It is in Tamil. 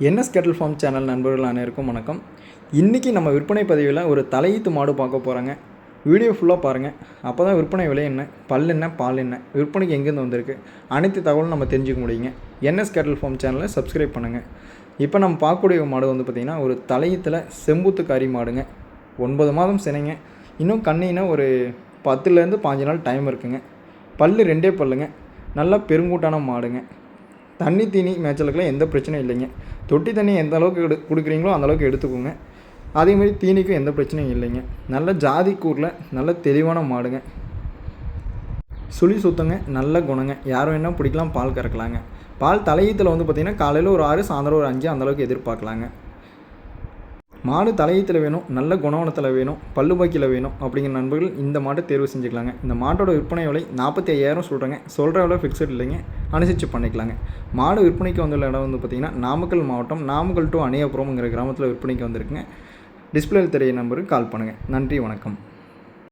என்எஸ் கேட்டில் ஃபார்ம் சேனல் நண்பர்கள் அனைவருக்கும் வணக்கம். இன்றைக்கி நம்ம விற்பனை பதிவில் ஒரு தலையீத்து மாடு பார்க்க போகிறாங்க. வீடியோ ஃபுல்லாக பாருங்கள். அப்போ தான் விற்பனை விலை என்ன, பல் என்ன, பால் என்ன, விற்பனைக்கு எங்கேருந்து வந்திருக்கு, அனைத்து தகவலும் நம்ம தெரிஞ்சுக்க முடியுங்க. என்எஸ் கேட்டில் ஃபார்ம் சேனலை சப்ஸ்கிரைப் பண்ணுங்கள். இப்போ நம்ம பார்க்கக்கூடிய மாடு பார்த்திங்கன்னா ஒரு தலையீத்தில் செம்பூத்து கறி மாடுங்க. 9 மாதம் சினைங்க. இன்னும் கண்ணினா ஒரு 10லேருந்து 15 நாள் டைம் இருக்குங்க. பல் 2 பல்லுங்க. நல்லா பெருங்கூட்டான மாடுங்க. தண்ணி தீனி மேய்ச்சலுக்குலாம் எந்த பிரச்சனையும் இல்லைங்க. தொட்டி தண்ணி எந்த அளவுக்கு கொடுக்குறீங்களோ அந்தளவுக்கு எடுத்துக்கோங்க. அதேமாதிரி தீனிக்கும் எந்த பிரச்சனையும் இல்லைங்க. நல்ல ஜாதி கூரில் நல்ல தெளிவான மாடுங்க. சுழி சுத்தங்க, நல்ல குணங்க. யாரும் வேணால் பிடிக்கலாம், பால் கறக்கலாங்க. பால் தலையீத்தில் பார்த்திங்கன்னா காலையில் ஒரு 6, சாயந்தரம் ஒரு 5 அந்தளவுக்கு எதிர்பார்க்கலாங்க. மாடு தலையீத்தில் வேணும், நல்ல குணவனத்தில் வேணும், பல்லுபாக்கியில் வேணும் அப்படிங்கிற நண்பர்கள் இந்த மாட்டை தேர்வு செஞ்சுக்கலாங்க. இந்த மாட்டோட விற்பனை விலை 45,000 சொல்கிறேங்க. சொல்கிற விலை ஃபிக்ஸட் இல்லைங்க, அனுசரித்து பண்ணிக்கலாங்க. மாடு விற்பனைக்கு வந்துள்ள இடம் பார்த்திங்கன்னா நாமக்கல் மாவட்டம், நாமக்கல் டு அணியாபுரம்ங்கிற கிராமத்தில் விற்பனைக்கு வந்திருக்குங்க. டிஸ்பிளேயில் தெரிய நம்பருக்கு கால் பண்ணுங்கள். நன்றி, வணக்கம்.